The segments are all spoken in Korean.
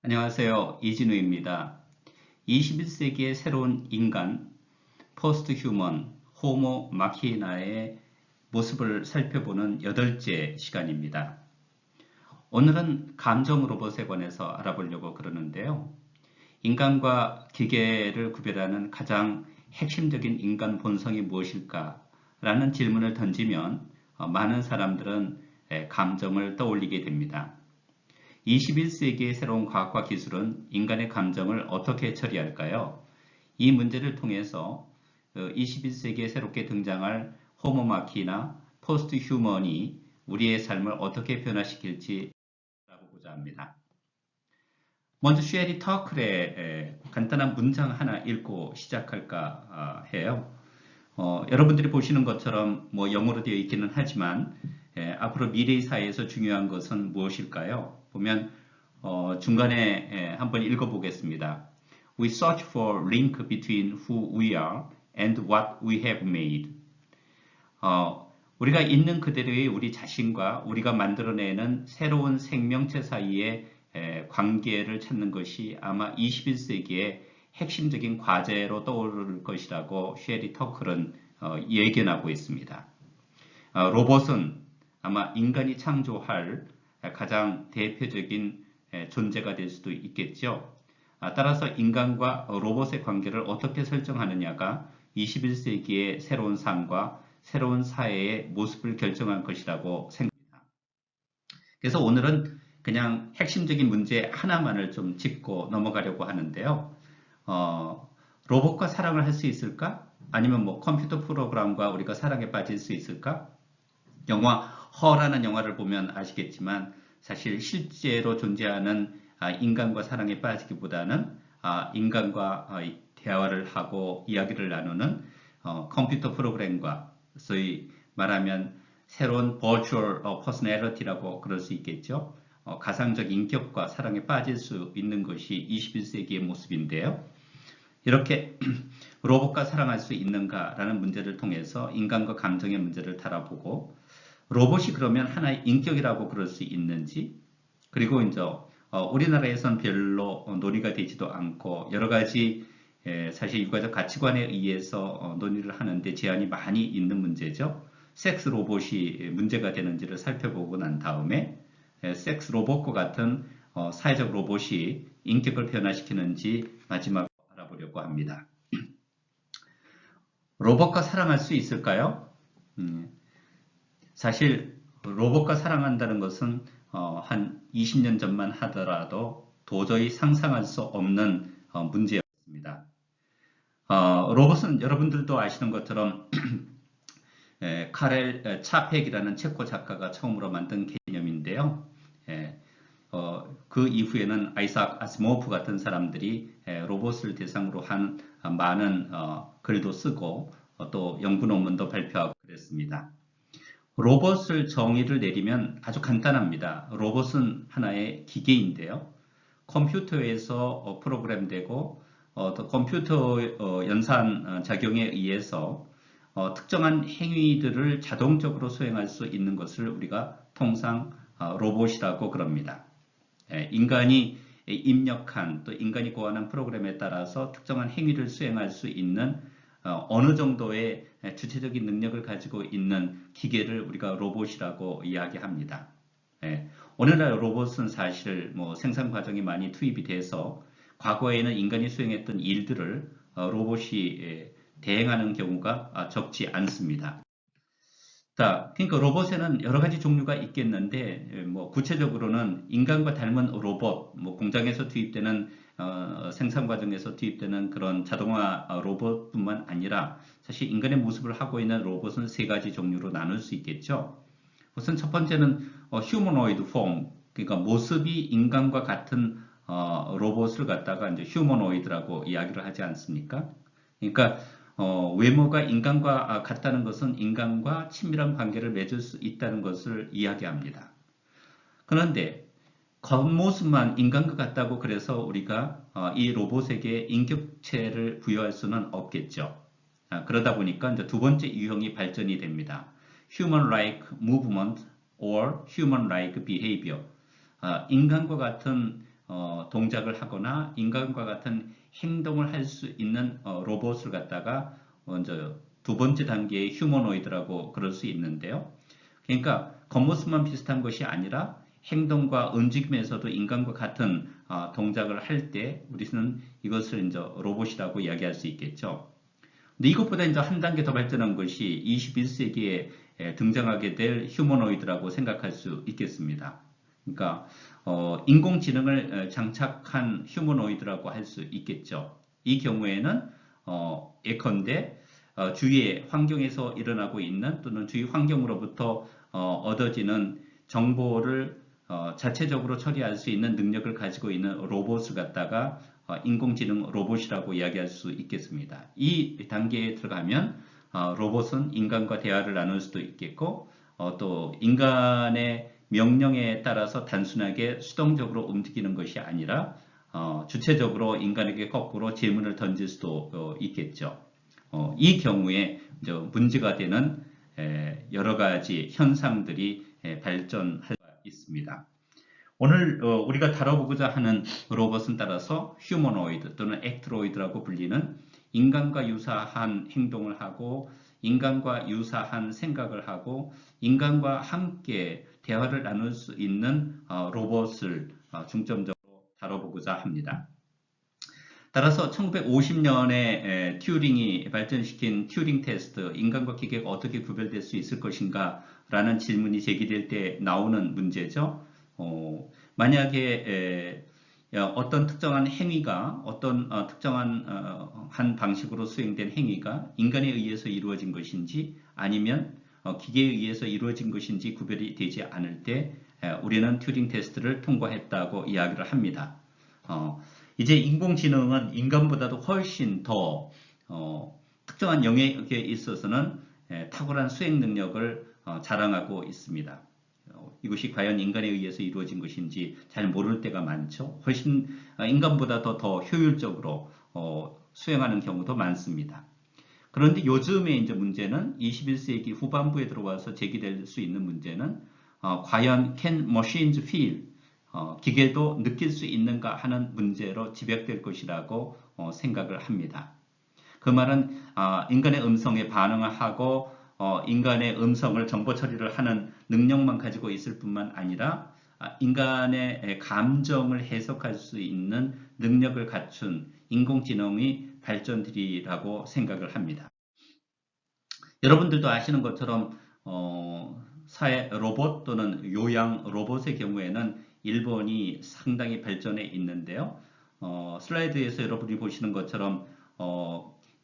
안녕하세요. 이진우입니다. 21세기의 새로운 인간, 포스트 휴먼, 호모 마키나의 모습을 살펴보는 8째 시간입니다. 오늘은 감정 로봇에 관해서 알아보려고 그러는데요. 인간과 기계를 구별하는 가장 핵심적인 인간 본성이 무엇일까? 라는 질문을 던지면 많은 사람들은 감정을 떠올리게 됩니다. 21세기의 새로운 과학과 기술은 인간의 감정을 어떻게 처리할까요? 이 문제를 통해서 21세기에 새롭게 등장할 호모마키나 포스트 휴먼이 우리의 삶을 어떻게 변화시킬지 알아보고자 합니다. 먼저 쉐리 터클의 간단한 문장 하나 읽고 시작할까 해요. 여러분들이 보시는 것처럼 영어로 되어 있기는 하지만 앞으로 미래의 사회에서 중요한 것은 무엇일까요? 보면 중간에 한번 읽어보겠습니다. We search for link between who we are and what we have made. 우리가 있는 그대로의 우리 자신과 우리가 만들어내는 새로운 생명체 사이의 관계를 찾는 것이 아마 21세기의 핵심적인 과제로 떠오를 것이라고 쉐리 터클은 예견하고 있습니다. 로봇은 아마 인간이 창조할 가장 대표적인 존재가 될 수도 있겠죠. 따라서 인간과 로봇의 관계를 어떻게 설정하느냐가 21세기의 새로운 삶과 새로운 사회의 모습을 결정할 것이라고 생각합니다. 그래서 오늘은 그냥 핵심적인 문제 하나만을 좀 짚고 넘어가려고 하는데요. 로봇과 사랑을 할 수 있을까? 아니면 컴퓨터 프로그램과 우리가 사랑에 빠질 수 있을까? 영화 허라는 영화를 보면 아시겠지만 사실 실제로 존재하는 인간과 사랑에 빠지기보다는 인간과 대화를 하고 이야기를 나누는 컴퓨터 프로그램과 소위 말하면 새로운 버추얼 퍼스널리티라고 그럴 수 있겠죠. 가상적 인격과 사랑에 빠질 수 있는 것이 21세기의 모습인데요. 이렇게 로봇과 사랑할 수 있는가라는 문제를 통해서 인간과 감정의 문제를 다뤄보고 로봇이 그러면 하나의 인격이라고 그럴 수 있는지 그리고 이제 우리나라에선 별로 논의가 되지도 않고 여러 가지 사실 유가적 가치관에 의해서 논의를 하는데 제한이 많이 있는 문제죠. 섹스 로봇이 문제가 되는지를 살펴보고 난 다음에 섹스 로봇과 같은 사회적 로봇이 인격을 변화시키는지 마지막으로 알아보려고 합니다. 로봇과 사랑할 수 있을까요? 사실 로봇과 사랑한다는 것은 한 20년 전만 하더라도 도저히 상상할 수 없는 문제였습니다. 로봇은 여러분들도 아시는 것처럼 카렐 차펙이라는 체코 작가가 처음으로 만든 개념인데요. 그 이후에는 아이삭 아시모프 같은 사람들이 로봇을 대상으로 한 많은 글도 쓰고 또 연구 논문도 발표하고 그랬습니다. 로봇을 정의를 내리면 아주 간단합니다. 로봇은 하나의 기계인데요. 컴퓨터에서 프로그램되고 또 컴퓨터 연산 작용에 의해서 특정한 행위들을 자동적으로 수행할 수 있는 것을 우리가 통상 로봇이라고 그럽니다. 인간이 입력한 또 인간이 고안한 프로그램에 따라서 특정한 행위를 수행할 수 있는 어느 정도의 주체적인 능력을 가지고 있는 기계를 우리가 로봇이라고 이야기합니다. 오늘날 로봇은 사실 생산 과정이 많이 투입이 돼서 과거에는 인간이 수행했던 일들을 로봇이 대행하는 경우가 적지 않습니다. 자, 그러니까 로봇에는 여러 가지 종류가 있겠는데, 구체적으로는 인간과 닮은 로봇, 공장에서 투입되는, 생산 과정에서 투입되는 그런 자동화 로봇뿐만 아니라, 사실 인간의 모습을 하고 있는 로봇은 세 가지 종류로 나눌 수 있겠죠. 우선 첫 번째는, 휴머노이드 폼, 그러니까 모습이 인간과 같은, 로봇을 갖다가 이제 휴머노이드라고 이야기를 하지 않습니까? 그러니까, 외모가 인간과 같다는 것은 인간과 친밀한 관계를 맺을 수 있다는 것을 이야기합니다. 그런데 겉모습만 인간과 같다고 그래서 우리가 이 로봇에게 인격체를 부여할 수는 없겠죠. 그러다 보니까 이제 두 번째 유형이 발전이 됩니다. Human-like movement or human-like behavior. 인간과 같은 동작을 하거나 인간과 같은 행동을 할 수 있는 로봇을 갖다가 먼저 두 번째 단계의 휴머노이드라고 그럴 수 있는데요. 그러니까 겉모습만 비슷한 것이 아니라 행동과 움직임에서도 인간과 같은 동작을 할 때 우리는 이것을 이제 로봇이라고 이야기할 수 있겠죠. 근데 이것보다 이제 한 단계 더 발전한 것이 21세기에 등장하게 될 휴머노이드라고 생각할 수 있겠습니다. 그러니까 인공지능을 장착한 휴머노이드라고 할 수 있겠죠. 이 경우에는 예컨대 주위의 환경에서 일어나고 있는 또는 주위 환경으로부터 얻어지는 정보를 자체적으로 처리할 수 있는 능력을 가지고 있는 로봇을 갖다가 인공지능 로봇이라고 이야기할 수 있겠습니다. 이 단계에 들어가면 로봇은 인간과 대화를 나눌 수도 있겠고 또 인간의 명령에 따라서 단순하게 수동적으로 움직이는 것이 아니라 주체적으로 인간에게 거꾸로 질문을 던질 수도 있겠죠. 이 경우에 문제가 되는 여러 가지 현상들이 발전할 수 있습니다. 오늘 우리가 다뤄보고자 하는 로봇은 따라서 휴머노이드 또는 액트로이드라고 불리는 인간과 유사한 행동을 하고 인간과 유사한 생각을 하고 인간과 함께 대화를 나눌 수 있는 로봇을 중점적으로 다뤄보고자 합니다. 따라서 1950년에 튜링이 발전시킨 튜링 테스트, 인간과 기계가 어떻게 구별될 수 있을 것인가 라는 질문이 제기될 때 나오는 문제죠. 만약에 어떤 특정한 행위가 어떤 특정한 한 방식으로 수행된 행위가 인간에 의해서 이루어진 것인지 아니면 기계에 의해서 이루어진 것인지 구별이 되지 않을 때 우리는 튜링 테스트를 통과했다고 이야기를 합니다. 이제 인공지능은 인간보다도 훨씬 더 특정한 영역에 있어서는 탁월한 수행 능력을 자랑하고 있습니다. 이것이 과연 인간에 의해서 이루어진 것인지 잘 모를 때가 많죠. 훨씬 인간보다 더 효율적으로 수행하는 경우도 많습니다. 그런데 요즘의 이제 문제는 21세기 후반부에 들어와서 제기될 수 있는 문제는 과연 can machines feel? 기계도 느낄 수 있는가 하는 문제로 집약될 것이라고 생각을 합니다. 그 말은 인간의 음성에 반응을 하고 인간의 음성을 정보 처리를 하는 능력만 가지고 있을 뿐만 아니라 인간의 감정을 해석할 수 있는 능력을 갖춘 인공지능의 발전들이라고 생각을 합니다. 여러분들도 아시는 것처럼 사회 로봇 또는 요양 로봇의 경우에는 일본이 상당히 발전해 있는데요. 슬라이드에서 여러분이 보시는 것처럼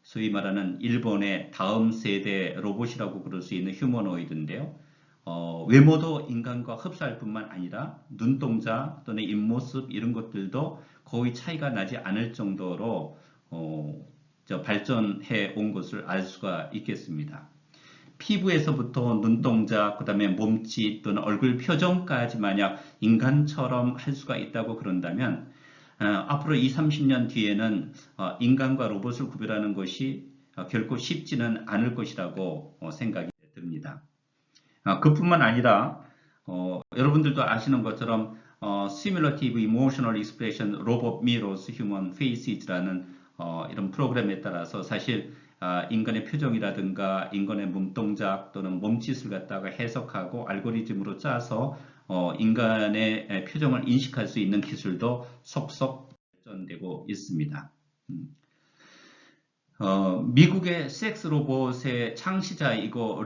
소위 말하는 일본의 다음 세대 로봇이라고 부를 수 있는 휴머노이드인데요. 외모도 인간과 흡사할 뿐만 아니라 눈동자 또는 입모습 이런 것들도 거의 차이가 나지 않을 정도로 발전해 온 것을 알 수가 있겠습니다. 피부에서부터 눈동자, 그 다음에 몸짓 또는 얼굴 표정까지 만약 인간처럼 할 수가 있다고 그런다면 앞으로 20, 30년 뒤에는 인간과 로봇을 구별하는 것이 결코 쉽지는 않을 것이라고 생각이 듭니다. 그뿐만 아니라 여러분들도 아시는 것처럼 Simulative Emotional Expression Robot Mirrors Human Faces라는 이런 프로그램에 따라서 사실 인간의 표정이라든가 인간의 몸동작 또는 몸짓을 갖다가 해석하고 알고리즘으로 짜서 인간의 표정을 인식할 수 있는 기술도 속속 발전되고 있습니다. 미국의 섹스 로봇의 창시자이고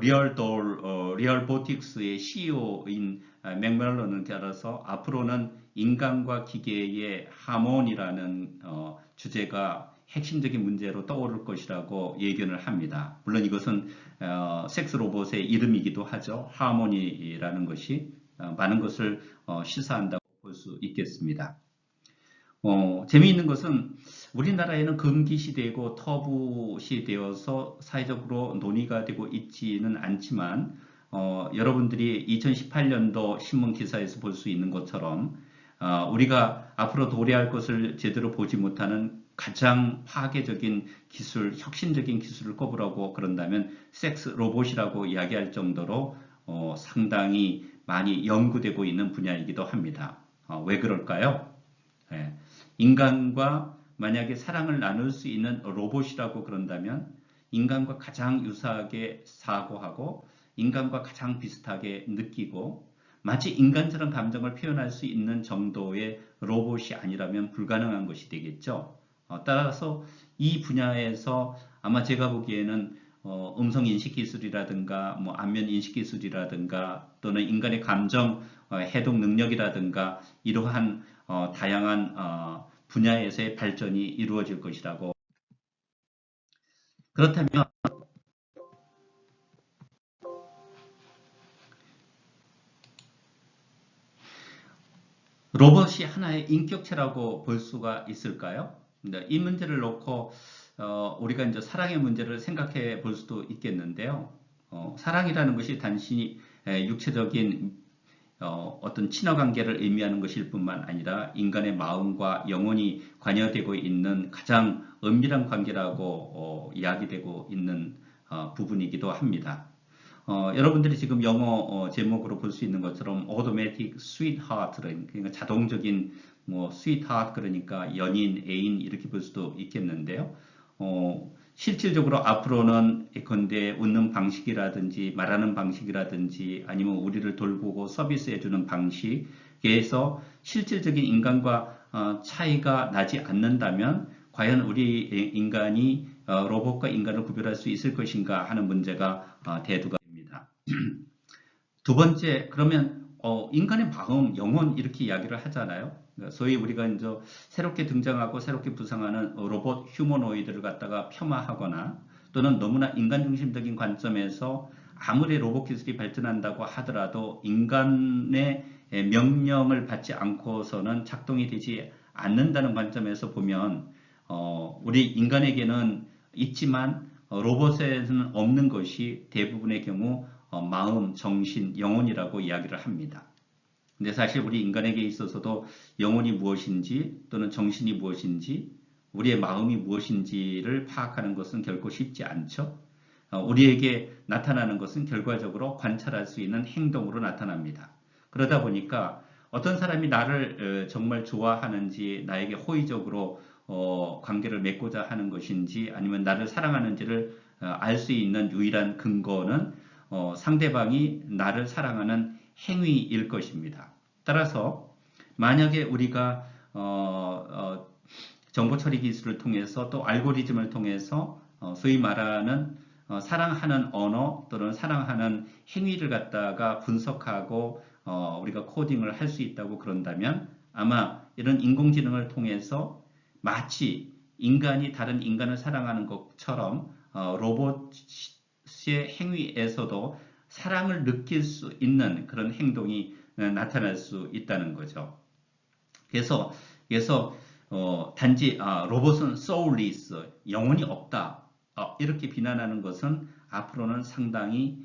리얼보틱스의 CEO인 맥멜런은 따라서 앞으로는 인간과 기계의 하모니라는 주제가 핵심적인 문제로 떠오를 것이라고 예견을 합니다. 물론 이것은 섹스 로봇의 이름이기도 하죠. 하모니라는 것이 많은 것을 시사한다고 볼 수 있겠습니다. 재미있는 것은 우리나라에는 금기시되고 터부시되어서 사회적으로 논의가 되고 있지는 않지만 여러분들이 2018년도 신문 기사에서 볼 수 있는 것처럼 우리가 앞으로 도래할 것을 제대로 보지 못하는 가장 파괴적인 기술, 혁신적인 기술을 꼽으라고 그런다면 섹스 로봇이라고 이야기할 정도로 상당히 많이 연구되고 있는 분야이기도 합니다. 왜 그럴까요? 인간과 만약에 사랑을 나눌 수 있는 로봇이라고 그런다면 인간과 가장 유사하게 사고하고 인간과 가장 비슷하게 느끼고 마치 인간처럼 감정을 표현할 수 있는 정도의 로봇이 아니라면 불가능한 것이 되겠죠. 따라서 이 분야에서 아마 제가 보기에는 음성 인식 기술이라든가 뭐 안면 인식 기술이라든가 또는 인간의 감정 해독 능력이라든가 이러한 다양한 분야에서의 발전이 이루어질 것이라고. 그렇다면 로봇이 하나의 인격체라고 볼 수가 있을까요? 이 문제를 놓고 우리가 이제 사랑의 문제를 생각해 볼 수도 있겠는데요. 사랑이라는 것이 단순히 육체적인 어떤 친화 관계를 의미하는 것일 뿐만 아니라 인간의 마음과 영혼이 관여되고 있는 가장 은밀한 관계라고 이야기되고 있는 부분이기도 합니다. 여러분들이 지금 영어 제목으로 볼 수 있는 것처럼 automatic sweetheart, 그러니까 자동적인 뭐 sweetheart, 그러니까 연인, 애인 이렇게 볼 수도 있겠는데요. 실질적으로 앞으로는 예컨대 웃는 방식이라든지 말하는 방식이라든지 아니면 우리를 돌보고 서비스해주는 방식에서 실질적인 인간과 차이가 나지 않는다면 과연 우리 인간이 로봇과 인간을 구별할 수 있을 것인가 하는 문제가 대두가 됩니다. 두 번째, 그러면 인간의 마음, 영혼 이렇게 이야기를 하잖아요. 소위 우리가 이제 새롭게 등장하고 새롭게 부상하는 로봇 휴머노이드를 갖다가 폄하하거나 또는 너무나 인간 중심적인 관점에서 아무리 로봇 기술이 발전한다고 하더라도 인간의 명령을 받지 않고서는 작동이 되지 않는다는 관점에서 보면 우리 인간에게는 있지만 로봇에는 없는 것이 대부분의 경우 마음, 정신, 영혼이라고 이야기를 합니다. 근데 사실 우리 인간에게 있어서도 영혼이 무엇인지 또는 정신이 무엇인지 우리의 마음이 무엇인지를 파악하는 것은 결코 쉽지 않죠. 우리에게 나타나는 것은 결과적으로 관찰할 수 있는 행동으로 나타납니다. 그러다 보니까 어떤 사람이 나를 정말 좋아하는지 나에게 호의적으로 관계를 맺고자 하는 것인지 아니면 나를 사랑하는지를 알 수 있는 유일한 근거는 상대방이 나를 사랑하는 행위일 것입니다. 따라서 만약에 우리가 정보 처리 기술을 통해서 또 알고리즘을 통해서 소위 말하는 사랑하는 언어 또는 사랑하는 행위를 갖다가 분석하고 우리가 코딩을 할 수 있다고 그런다면 아마 이런 인공지능을 통해서 마치 인간이 다른 인간을 사랑하는 것처럼 로봇의 행위에서도 사랑을 느낄 수 있는 그런 행동이 나타날 수 있다는 거죠. 그래서 단지 로봇은 soulless, 영혼이 없다 이렇게 비난하는 것은 앞으로는 상당히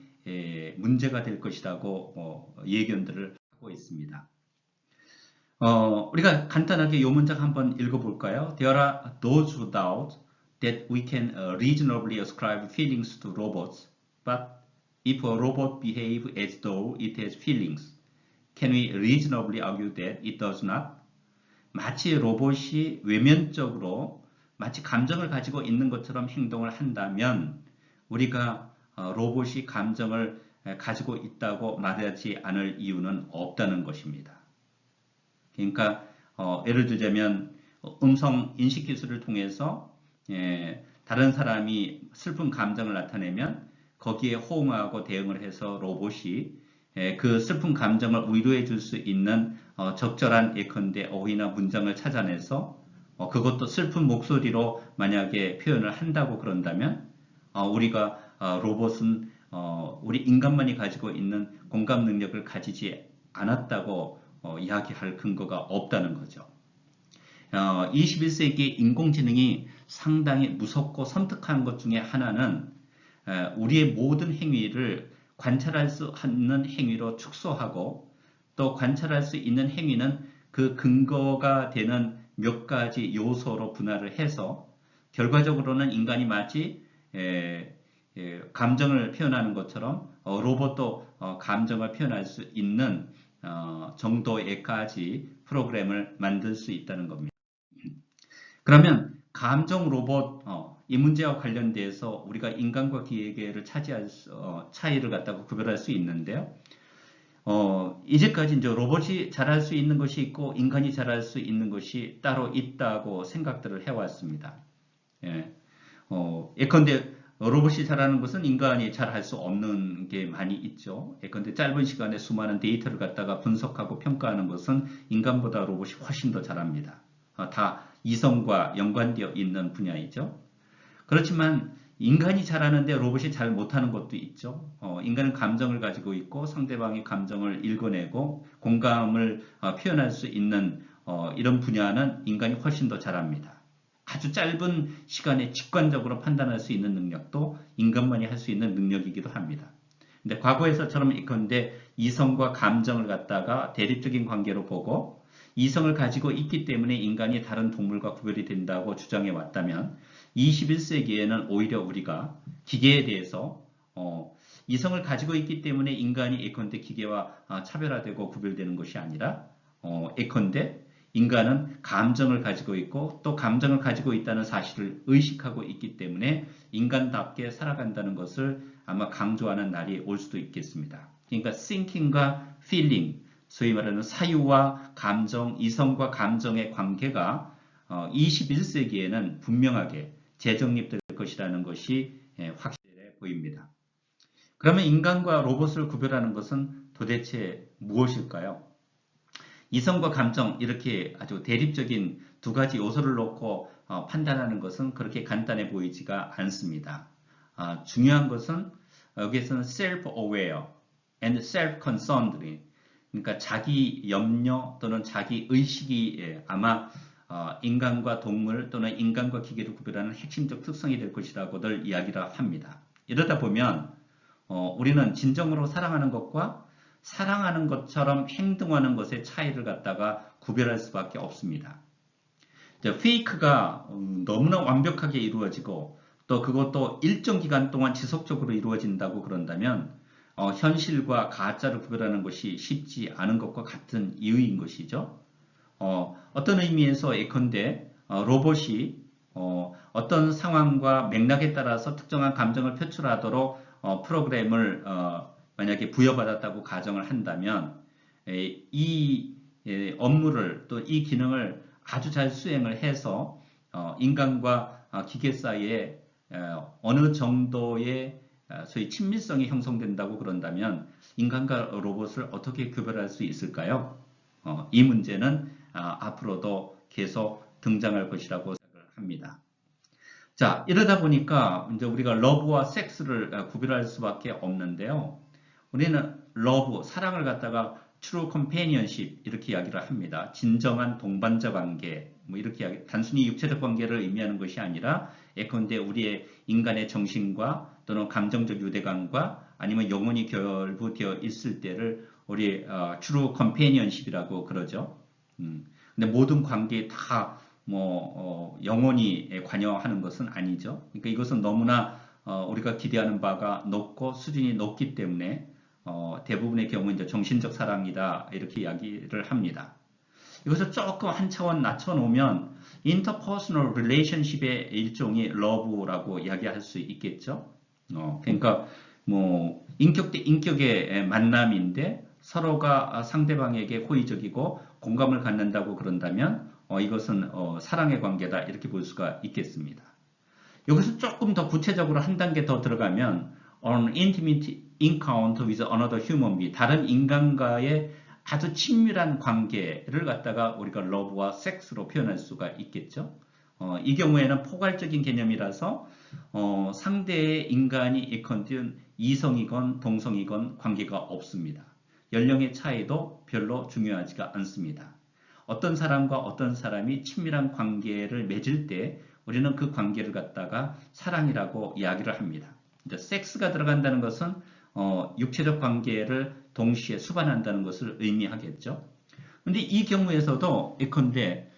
문제가 될 것이라고 예견들을 하고 있습니다. 우리가 간단하게 이 문장 한번 읽어볼까요? There are those who doubt that we can reasonably ascribe feelings to robots, but if a robot behaves as though it has feelings, can we reasonably argue that it does not? 마치 로봇이 외면적으로 마치 감정을 가지고 있는 것처럼 행동을 한다면 우리가 로봇이 감정을 가지고 있다고 말하지 않을 이유는 없다는 것입니다. 그러니까 예를 들자면 음성 인식 기술을 통해서 다른 사람이 슬픈 감정을 나타내면 거기에 호응하고 대응을 해서 로봇이 그 슬픈 감정을 위로해 줄 수 있는 적절한 예컨대 어휘나 문장을 찾아내서 그것도 슬픈 목소리로 만약에 표현을 한다고 그런다면 우리가 로봇은 우리 인간만이 가지고 있는 공감 능력을 가지지 않았다고 이야기할 근거가 없다는 거죠. 21세기 인공지능이 상당히 무섭고 섬뜩한 것 중에 하나는 우리의 모든 행위를 관찰할 수 있는 행위로 축소하고 또 관찰할 수 있는 행위는 그 근거가 되는 몇 가지 요소로 분할을 해서 결과적으로는 인간이 마치 감정을 표현하는 것처럼 로봇도 감정을 표현할 수 있는 정도에까지 프로그램을 만들 수 있다는 겁니다. 그러면 감정 로봇 이 문제와 관련돼서 우리가 인간과 기계를 차이를 갖다가 구별할 수 있는데요. 이제까지 이제 로봇이 잘할 수 있는 것이 있고 인간이 잘할 수 있는 것이 따로 있다고 생각들을 해왔습니다. 예. 예컨대 로봇이 잘하는 것은 인간이 잘할 수 없는 게 많이 있죠. 예컨대 짧은 시간에 수많은 데이터를 갖다가 분석하고 평가하는 것은 인간보다 로봇이 훨씬 더 잘합니다. 다 이성과 연관되어 있는 분야이죠. 그렇지만 인간이 잘하는데 로봇이 잘 못하는 것도 있죠. 인간은 감정을 가지고 있고 상대방의 감정을 읽어내고 공감을 표현할 수 있는 이런 분야는 인간이 훨씬 더 잘합니다. 아주 짧은 시간에 직관적으로 판단할 수 있는 능력도 인간만이 할 수 있는 능력이기도 합니다. 근데 과거에서처럼 예컨대 이성과 감정을 갖다가 대립적인 관계로 보고 이성을 가지고 있기 때문에 인간이 다른 동물과 구별이 된다고 주장해 왔다면 21세기에는 오히려 우리가 기계에 대해서 이성을 가지고 있기 때문에 인간이 예컨대 기계와 차별화되고 구별되는 것이 아니라 예컨대 인간은 감정을 가지고 있고 또 감정을 가지고 있다는 사실을 의식하고 있기 때문에 인간답게 살아간다는 것을 아마 강조하는 날이 올 수도 있겠습니다. 그러니까 thinking과 feeling, 소위 말하는 사유와 감정, 이성과 감정의 관계가 21세기에는 분명하게 재정립될 것이라는 것이 확실해 보입니다. 그러면 인간과 로봇을 구별하는 것은 도대체 무엇일까요? 이성과 감정 이렇게 아주 대립적인 두 가지 요소를 놓고 판단하는 것은 그렇게 간단해 보이지가 않습니다. 중요한 것은 여기에서는 self-aware and self-concerned, 그러니까 자기 염려 또는 자기 의식이 아마 인간과 동물 또는 인간과 기계를 구별하는 핵심적 특성이 될 것이라고들 이야기를 합니다. 이러다 보면 우리는 진정으로 사랑하는 것과 사랑하는 것처럼 행동하는 것의 차이를 갖다가 구별할 수밖에 없습니다. 페이크가 너무나 완벽하게 이루어지고 또 그것도 일정 기간 동안 지속적으로 이루어진다고 그런다면 현실과 가짜를 구별하는 것이 쉽지 않은 것과 같은 이유인 것이죠. 어떤 의미에서 예컨대 로봇이 어떤 상황과 맥락에 따라서 특정한 감정을 표출하도록 프로그램을 만약에 부여받았다고 가정을 한다면 이 업무를 또 이 기능을 아주 잘 수행을 해서 인간과 기계 사이에 어느 정도의 소위 친밀성이 형성된다고 그런다면 인간과 로봇을 어떻게 구별할 수 있을까요? 이 문제는 앞으로도 계속 등장할 것이라고 생각을 합니다. 자, 이러다 보니까 이제 우리가 러브와 섹스를 구별할 수밖에 없는데요. 우리는 러브, 사랑을 갖다가 true companionship 이렇게 이야기를 합니다. 진정한 동반자 관계, 뭐 이렇게 단순히 육체적 관계를 의미하는 것이 아니라 예컨대 우리의 인간의 정신과 또는 감정적 유대감과 아니면 영혼이 결부되어 있을 때를 우리 true companionship이라고 그러죠. 근데 모든 관계에 다 영혼이 관여하는 것은 아니죠. 그러니까 이것은 너무나 우리가 기대하는 바가 높고 수준이 높기 때문에 대부분의 경우 이제 정신적 사랑이다 이렇게 이야기를 합니다. 이것을 조금 한 차원 낮춰놓으면 interpersonal relationship의 일종이 love라고 이야기할 수 있겠죠. 그러니까 인격 대 인격의 만남인데 서로가 상대방에게 호의적이고 공감을 갖는다고 그런다면 이것은 사랑의 관계다 이렇게 볼 수가 있겠습니다. 여기서 조금 더 구체적으로 한 단계 더 들어가면 an intimate encounter with another human being, 다른 인간과의 아주 친밀한 관계를 갖다가 우리가 love와 섹스로 표현할 수가 있겠죠. 이 경우에는 포괄적인 개념이라서 상대의 인간이 있건 이성이건 동성이건 관계가 없습니다. 연령의 차이도 별로 중요하지가 않습니다. 어떤 사람과 어떤 사람이 친밀한 관계를 맺을 때 우리는 그 관계를 갖다가 사랑이라고 이야기를 합니다. 이제 섹스가 들어간다는 것은 육체적 관계를 동시에 수반한다는 것을 의미하겠죠. 근데 이 경우에서도 예컨대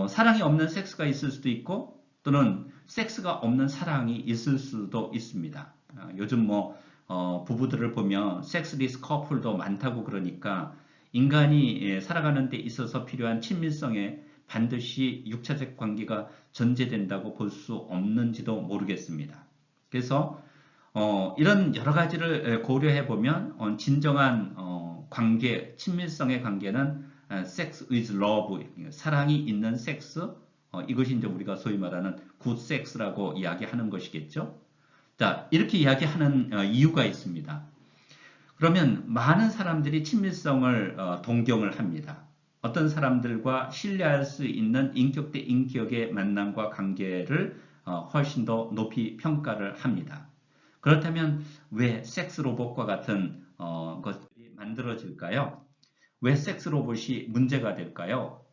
사랑이 없는 섹스가 있을 수도 있고 또는 섹스가 없는 사랑이 있을 수도 있습니다. 요즘 부부들을 보면 섹스리스 커플도 많다고 그러니까 인간이 살아가는 데 있어서 필요한 친밀성에 반드시 육체적 관계가 전제된다고 볼 수 없는지도 모르겠습니다. 그래서 이런 여러 가지를 고려해 보면 진정한 관계, 친밀성의 관계는 sex with love, 사랑이 있는 섹스, 이것이 이제 우리가 소위 말하는 good sex라고 이야기하는 것이겠죠. 자, 이렇게 이야기하는 이유가 있습니다. 그러면 많은 사람들이 친밀성을 동경을 합니다. 어떤 사람들과 신뢰할 수 있는 인격 대 인격의 만남과 관계를 훨씬 더 높이 평가를 합니다. 그렇다면 왜 섹스 로봇과 같은 것들이 만들어질까요? 왜 섹스 로봇이 문제가 될까요?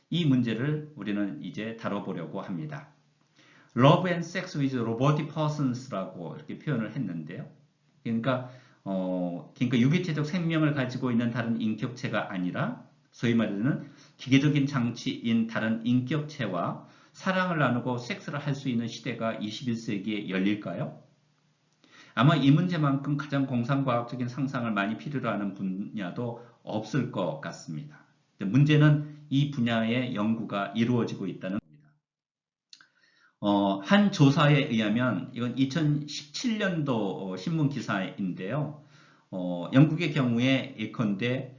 이 문제를 우리는 이제 다뤄보려고 합니다. Love and Sex with Robotic Persons라고 이렇게 표현을 했는데요. 그러니까 유기체적 생명을 가지고 있는 다른 인격체가 아니라 소위 말하는 기계적인 장치인 다른 인격체와 사랑을 나누고 섹스를 할 수 있는 시대가 21세기에 열릴까요? 아마 이 문제만큼 가장 공상과학적인 상상을 많이 필요로 하는 분야도 없을 것 같습니다. 문제는 이 분야의 연구가 이루어지고 있다는 겁니다. 한 조사에 의하면 이건 2017년도 신문 기사인데요. 영국의 경우에 예컨대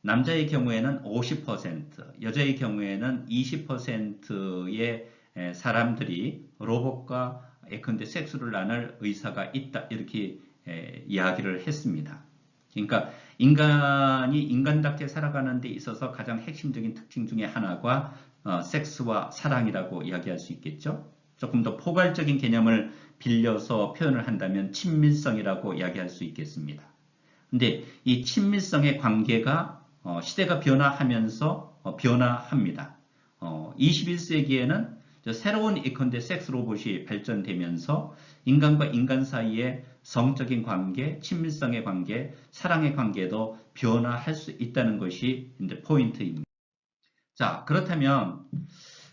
남자의 경우에는 50%, 여자의 경우에는 20%의 사람들이 로봇과 예컨대 섹스를 나눌 의사가 있다 이렇게 이야기를 했습니다. 그러니까 인간이 인간답게 살아가는 데 있어서 가장 핵심적인 특징 중에 하나가 섹스와 사랑이라고 이야기할 수 있겠죠. 조금 더 포괄적인 개념을 빌려서 표현을 한다면 친밀성이라고 이야기할 수 있겠습니다. 근데 이 친밀성의 관계가 시대가 변화하면서 변화합니다. 21세기에는 새로운 예컨대 섹스 로봇이 발전되면서 인간과 인간 사이의 성적인 관계, 친밀성의 관계, 사랑의 관계도 변화할 수 있다는 것이 이제 포인트입니다. 자, 그렇다면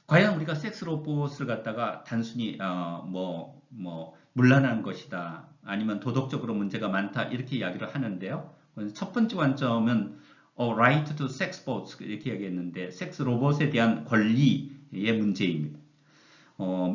과연 우리가 섹스 로봇을 갖다가 단순히 문란한 것이다, 아니면 도덕적으로 문제가 많다 이렇게 이야기를 하는데요. 첫 번째 관점은 right to sex bots 이렇게 이야기했는데 섹스 로봇에 대한 권리의 문제입니다.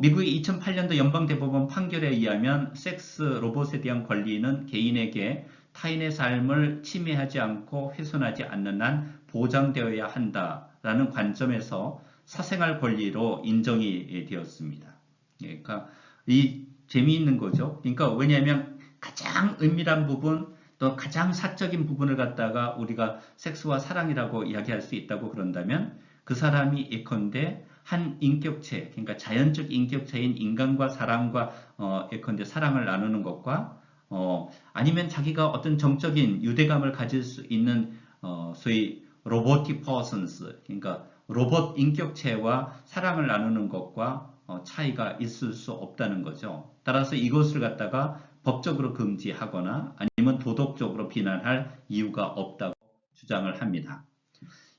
미국의 2008년도 연방대법원 판결에 의하면 섹스 로봇에 대한 권리는 개인에게 타인의 삶을 침해하지 않고 훼손하지 않는 한 보장되어야 한다라는 관점에서 사생활 권리로 인정이 되었습니다. 그러니까 이 재미있는 거죠. 그러니까 왜냐하면 가장 은밀한 부분 또 가장 사적인 부분을 갖다가 우리가 섹스와 사랑이라고 이야기할 수 있다고 그런다면 그 사람이 예컨대 한 인격체, 그러니까 자연적 인격체인 인간과 사람과 예컨대 사랑을 나누는 것과 아니면 자기가 어떤 정적인 유대감을 가질 수 있는 소위 robotic persons, 그러니까 로봇 인격체와 사랑을 나누는 것과 차이가 있을 수 없다는 거죠. 따라서 이것을 갖다가 법적으로 금지하거나 아니면 도덕적으로 비난할 이유가 없다고 주장을 합니다.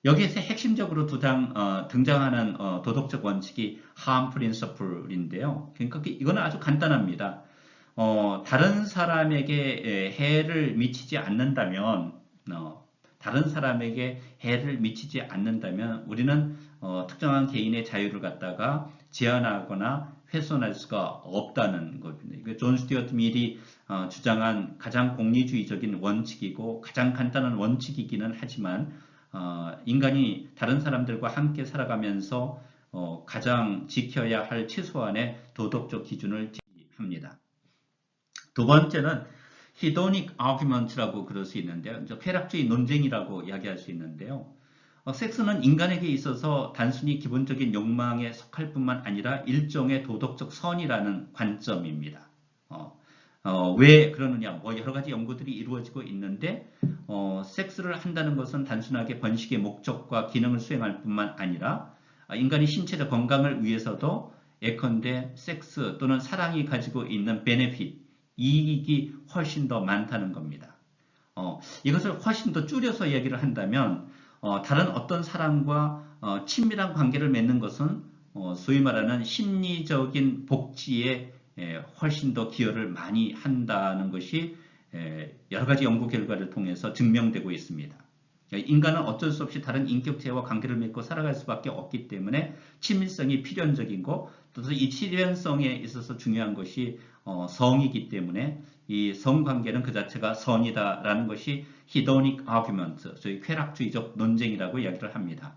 여기에서 핵심적으로 등장하는 도덕적 원칙이 harm principle인데요. 그러니까 이거는 아주 간단합니다. 다른 사람에게 해를 미치지 않는다면 우리는 특정한 개인의 자유를 갖다가 제한하거나 훼손할 수가 없다는 겁니다. 이거 존 스튜어트 밀이 주장한 가장 공리주의적인 원칙이고 가장 간단한 원칙이기는 하지만 인간이 다른 사람들과 함께 살아가면서 가장 지켜야 할 최소한의 도덕적 기준을 제시합니다. 두 번째는 hedonic argument라고 그럴 수 있는데요. 쾌락주의 논쟁이라고 이야기할 수 있는데요. 섹스는 인간에게 있어서 단순히 기본적인 욕망에 속할 뿐만 아니라 일종의 도덕적 선이라는 관점입니다. 왜 그러느냐? 여러 가지 연구들이 이루어지고 있는데 섹스를 한다는 것은 단순하게 번식의 목적과 기능을 수행할 뿐만 아니라 인간이 신체적 건강을 위해서도 예컨대 섹스 또는 사랑이 가지고 있는 베네핏, 이익이 훨씬 더 많다는 겁니다. 이것을 훨씬 더 줄여서 얘기를 한다면 다른 어떤 사람과 친밀한 관계를 맺는 것은 소위 말하는 심리적인 복지에 훨씬 더 기여를 많이 한다는 것이 여러 가지 연구 결과를 통해서 증명되고 있습니다. 인간은 어쩔 수 없이 다른 인격체와 관계를 맺고 살아갈 수밖에 없기 때문에 친밀성이 필연적인 거, 또 이 필연성에 있어서 중요한 것이 성이기 때문에 이 성관계는 그 자체가 선이다라는 것이 hedonic argument, 저희 쾌락주의적 논쟁이라고 이야기를 합니다.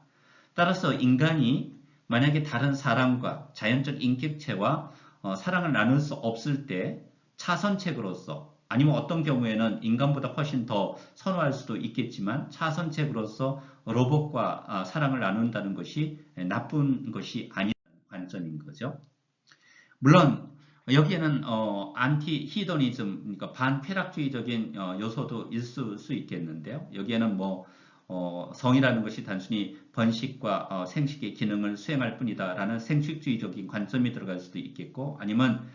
따라서 인간이 만약에 다른 사람과 자연적 인격체와 사랑을 나눌 수 없을 때 차선책으로서 아니면 어떤 경우에는 인간보다 훨씬 더 선호할 수도 있겠지만 차선책으로서 로봇과 사랑을 나눈다는 것이 나쁜 것이 아니라는 관점인 거죠. 물론 여기에는 안티 히도니즘, 그러니까 반쾌락주의적인 요소도 있을 수 있겠는데요. 여기에는 뭐 성이라는 것이 단순히 번식과 생식의 기능을 수행할 뿐이다라는 생식주의적인 관점이 들어갈 수도 있겠고, 아니면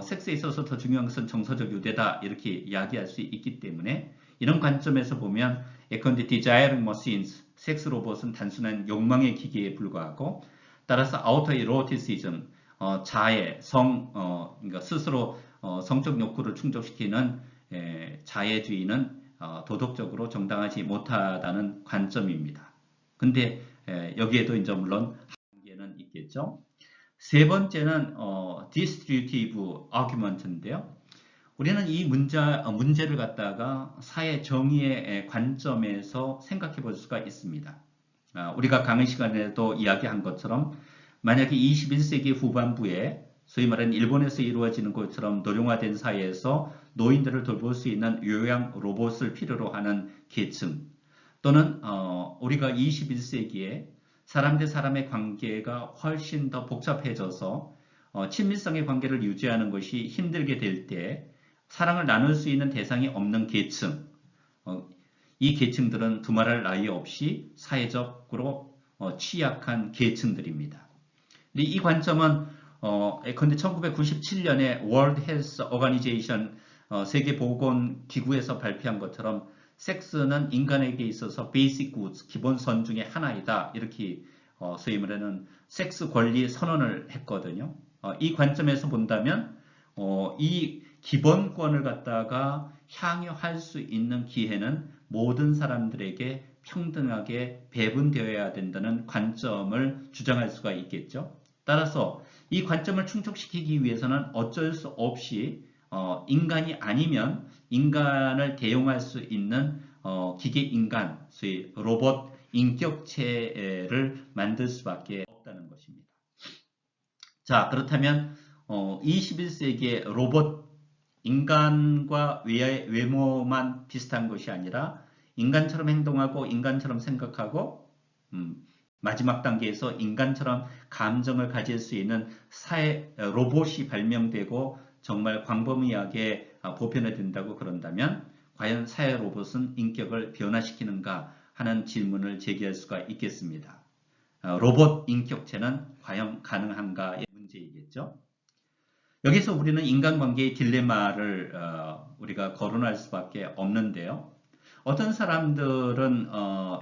섹스에 있어서 더 중요한 것은 정서적 유대다 이렇게 이야기할 수 있기 때문에 이런 관점에서 보면 예컨대 desiring machines, 섹스 로봇은 단순한 욕망의 기계에 불과하고, 따라서 outer eroticism, 자애, 그러니까 스스로 성적 욕구를 충족시키는 자애주의는 도덕적으로 정당하지 못하다는 관점입니다. 근데 여기에도 이제 물론 한계는 있겠죠. 세 번째는 distributive argument인데요. 우리는 이 문제를 갖다가 사회 정의의 관점에서 생각해 볼 수가 있습니다. 우리가 강의 시간에도 이야기한 것처럼 만약에 21세기 후반부에 소위 말하는 일본에서 이루어지는 것처럼 노령화된 사회에서 노인들을 돌볼 수 있는 요양 로봇을 필요로 하는 계층, 또는 우리가 21세기에 사람 대 사람의 관계가 훨씬 더 복잡해져서 친밀성의 관계를 유지하는 것이 힘들게 될 때 사랑을 나눌 수 있는 대상이 없는 계층, 이 계층들은 두말할 나위 없이 사회적으로 취약한 계층들입니다. 이 관점은 예컨대 1997년에 World Health Organization 세계보건기구에서 발표한 것처럼 섹스는 인간에게 있어서 basic goods, 기본선 중에 하나이다. 이렇게 소위 말하는 섹스 권리 선언을 했거든요. 이 관점에서 본다면 이 기본권을 갖다가 향유할 수 있는 기회는 모든 사람들에게 평등하게 배분되어야 된다는 관점을 주장할 수가 있겠죠. 따라서 이 관점을 충족시키기 위해서는 어쩔 수 없이 인간이 아니면 인간을 대용할 수 있는 기계 인간, 소위 로봇 인격체를 만들 수밖에 없다는 것입니다. 자, 그렇다면 21세기의 로봇, 인간과 외모만 비슷한 것이 아니라 인간처럼 행동하고 인간처럼 생각하고 마지막 단계에서 인간처럼 감정을 가질 수 있는 사회 로봇이 발명되고 정말 광범위하게 보편화된다고 그런다면 과연 사회 로봇은 인격을 변화시키는가 하는 질문을 제기할 수가 있겠습니다. 로봇 인격체는 과연 가능한가의 문제이겠죠. 여기서 우리는 인간관계의 딜레마를 우리가 거론할 수밖에 없는데요. 어떤 사람들은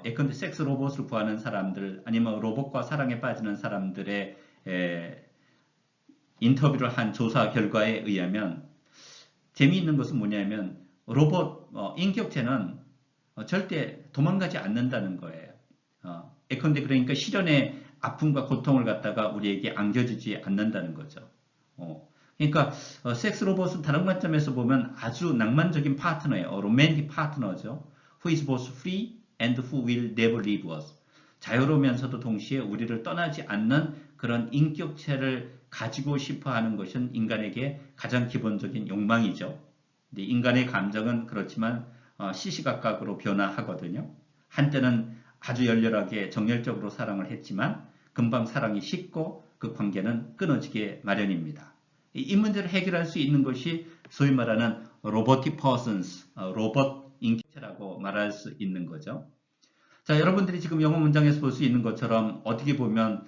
예컨대 섹스 로봇을 구하는 사람들, 아니면 로봇과 사랑에 빠지는 사람들의 인터뷰를 한 조사 결과에 의하면 재미있는 것은 뭐냐면 로봇 인격체는 절대 도망가지 않는다는 거예요. 예컨대 그러니까 실연의 아픔과 고통을 갖다가 우리에게 안겨주지 않는다는 거죠. 그러니까 섹스 로봇은 다른 관점에서 보면 아주 낭만적인 파트너예요. 로맨틱 파트너죠. Who is both free and who will never leave us. 자유로우면서도 동시에 우리를 떠나지 않는 그런 인격체를 가지고 싶어 하는 것은 인간에게 가장 기본적인 욕망이죠. 근데 인간의 감정은 그렇지만 시시각각으로 변화하거든요. 한때는 아주 열렬하게 정열적으로 사랑을 했지만 금방 사랑이 식고 그 관계는 끊어지게 마련입니다. 이 문제를 해결할 수 있는 것이 소위 말하는 robotic persons, 로봇 인격체라고 말할 수 있는 거죠. 자, 여러분들이 지금 영어 문장에서 볼 수 있는 것처럼 어떻게 보면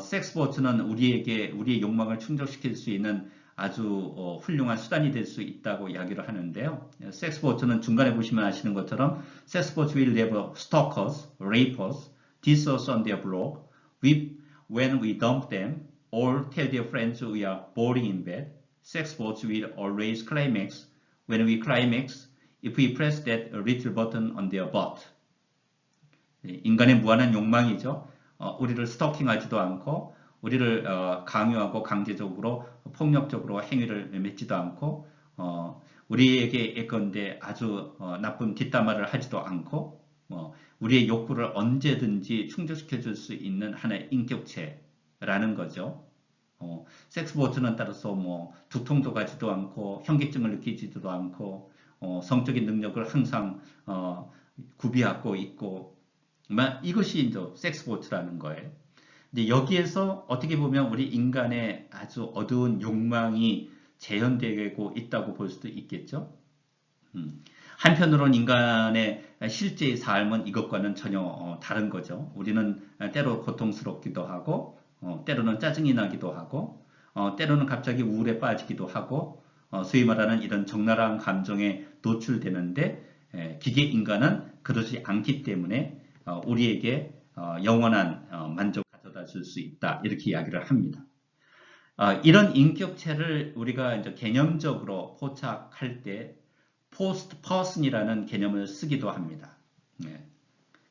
섹스보트는 우리의 욕망을 충족시킬 수 있는 아주 훌륭한 수단이 될 수 있다고 이야기를 하는데요. 섹스보트는 중간에 보시면 아시는 것처럼 섹스보트 will never stalk us, rape us, diss us on their blog, weep when we dump them, or tell their friends we are boring in bed. Sexbots will always climax when we climax if we press that little button on their butt. 인간의 무한한 욕망이죠. 우리를 스토킹하지도 않고 우리를 강요하고 강제적으로 폭력적으로 행위를 맺지도 않고 우리에게 예컨대 아주 나쁜 뒷담화를 하지도 않고 우리의 욕구를 언제든지 충족시켜 줄 수 있는 하나의 인격체라는 거죠. 섹스보트는 따라서 두통도 가지도 않고 현기증을 느끼지도 않고 성적인 능력을 항상 구비하고 있고 이것이 이제 섹스보트라는 거예요. 근데 여기에서 어떻게 보면 우리 인간의 아주 어두운 욕망이 재현되고 있다고 볼 수도 있겠죠. 한편으로는 인간의 실제의 삶은 이것과는 전혀 다른 거죠. 우리는 때로 고통스럽기도 하고 때로는 짜증이 나기도 하고 때로는 갑자기 우울에 빠지기도 하고 소위 말하는 이런 적나라한 감정에 노출되는데 기계 인간은 그러지 않기 때문에 우리에게 영원한 만족을 가져다 줄 수 있다 이렇게 이야기를 합니다. 이런 인격체를 우리가 이제 개념적으로 포착할 때 post person이라는 개념을 쓰기도 합니다.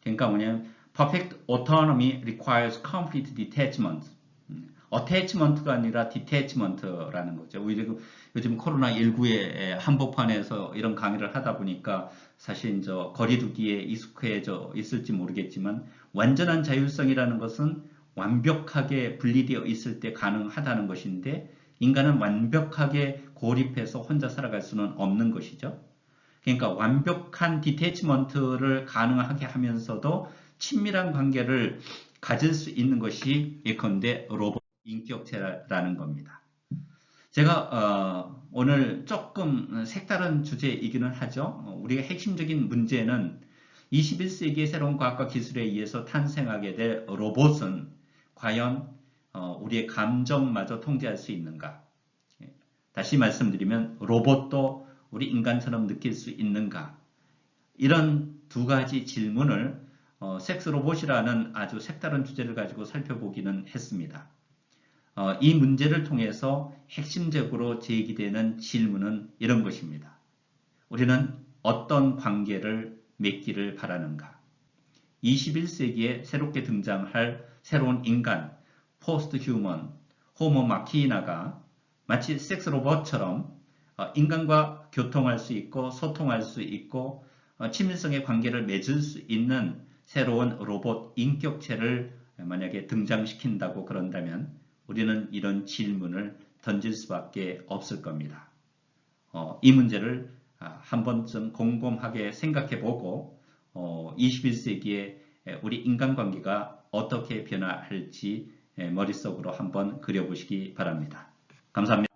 그러니까 뭐냐면 perfect autonomy requires complete detachment. attachment가 아니라 detachment라는 거죠. 요즘 코로나19의 한복판에서 이런 강의를 하다 보니까 사실 이제 거리두기에 익숙해져 있을지 모르겠지만 완전한 자율성이라는 것은 완벽하게 분리되어 있을 때 가능하다는 것인데 인간은 완벽하게 고립해서 혼자 살아갈 수는 없는 것이죠. 그러니까 완벽한 디태치먼트를 가능하게 하면서도 친밀한 관계를 가질 수 있는 것이 예컨대 로봇 인격체라는 겁니다. 제가 오늘 조금 색다른 주제이기는 하죠. 우리가 핵심적인 문제는 21세기의 새로운 과학과 기술에 의해서 탄생하게 될 로봇은 과연 우리의 감정마저 통제할 수 있는가? 다시 말씀드리면 로봇도 우리 인간처럼 느낄 수 있는가? 이런 두 가지 질문을 섹스 로봇이라는 아주 색다른 주제를 가지고 살펴보기는 했습니다. 이 문제를 통해서 핵심적으로 제기되는 질문은 이런 것입니다. 우리는 어떤 관계를 맺기를 바라는가? 21세기에 새롭게 등장할 새로운 인간, 포스트 휴먼, 호모 마키나가 마치 섹스 로봇처럼 인간과 교통할 수 있고 소통할 수 있고 친밀성의 관계를 맺을 수 있는 새로운 로봇 인격체를 만약에 등장시킨다고 그런다면 우리는 이런 질문을 던질 수밖에 없을 겁니다. 이 문제를 한 번쯤 곰곰하게 생각해보고 21세기에 우리 인간관계가 어떻게 변화할지 머릿속으로 한번 그려보시기 바랍니다. 감사합니다.